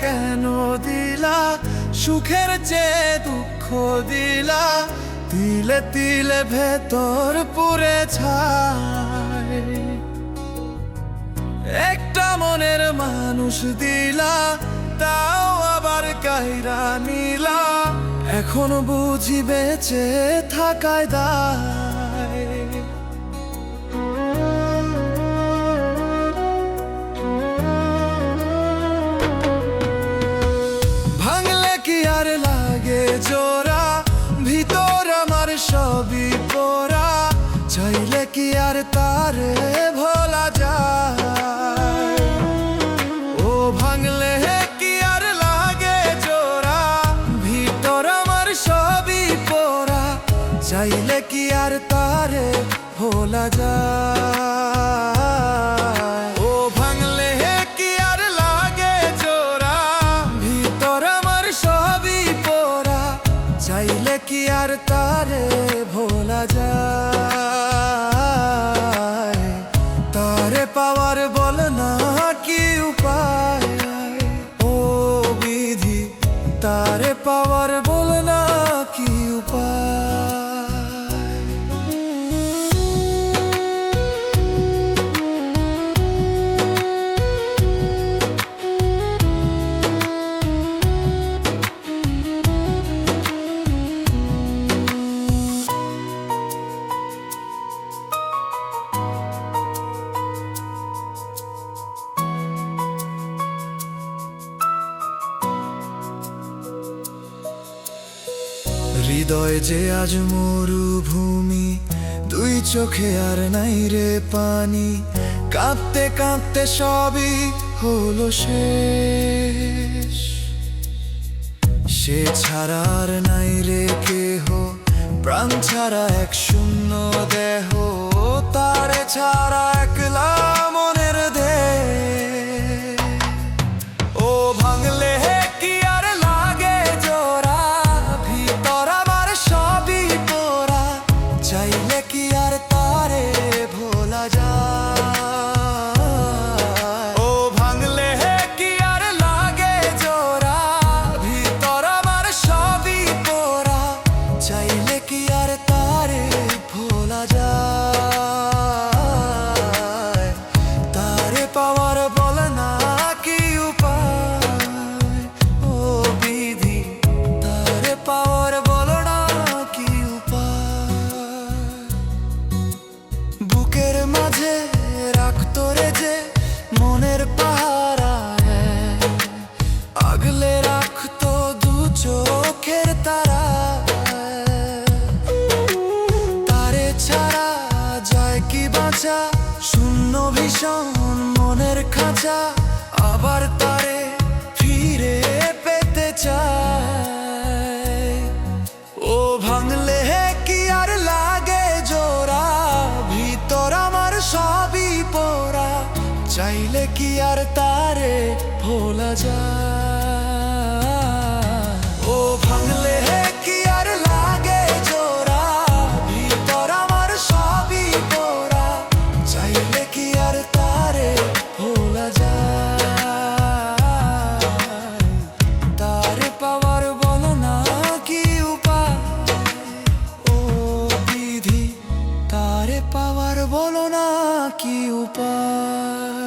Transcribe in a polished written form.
কেন দিলা, সুখের চেয়ে দুঃখ দিলা, তিলে তিলে ভেতর পুড়ে ছাই। একটা মনের মানুষ দিলা, তাও আবার কাইরা নিলা, এখন বুঝি বেঁচে থাকায় দায়। ভাঙলে কি আর লাগে জোড়া, ভিতর আমার সবই পোড়া, চাইলে কি আর তারে ভোলা যায়। ও ভাঙলে কি আর লাগে জোড়া, ভিতর আমার সবই পোড়া, চাইলে কি আর তারে ভোলা যায়। ও ভাঙলে কি আর লাগে জোড়া, ভিতর আমার সবই পোড়া, চাইলে কি আর তারে ভোলা যায়। তারে পাওয়ার বল না কি উপায়, ও বিধি তারে পাওয়ার বল না কি উপায়। হৃদয় যে আজ মরুভূমি, দুই চোখে আর নাই রে পানি, কাঁদতে কাঁদতে সবই হলো শেষ। সে ছাড়া আর নাই রে কেহ, প্রাণ ছাড়া এক শূন্য দেহ, তারে ছাড়া একলা মনের দেহ। ও ভাঙলে কি আর লাগে জোড়া, ভিতর আমার সবই পোড়া, চাইলে কি আর তারে ভোলা যায়। ও ভাঙলে কি আর লাগে জোড়া, ভিতর আমার সবই পোড়া, চাইলে কি আর তারে ভোলা যায়। তারে পাওয়ার বল না কি উপায়, ও বিধি তারে পাওয়ার বল না কি উপায়। বুকের মাঝে রাখতো রে যে মনের পাহারায়, আগলে রাখতো দু চোখের তারা, তারে ছাড়া যায় কি বাঁচা, শূন্য ভীষণ মনের খাঁচা, আবার তারে ফিরে পেতে চায়। ও ভাঙলে কি আর লাগে জোড়া, ভিতর আমার সবই পোড়া, চাইলে কি আর তারে ভোলা যায়। ও ভাঙলে কি আর লাগে জোড়া, ভিতর আমার সবই পোড়া, চাইলে কি আর তারে ভোলা যায়। তারে পাওয়ার বল না কি উপায়, ও বিধি তারে পাওয়ার বল না কি উপায়।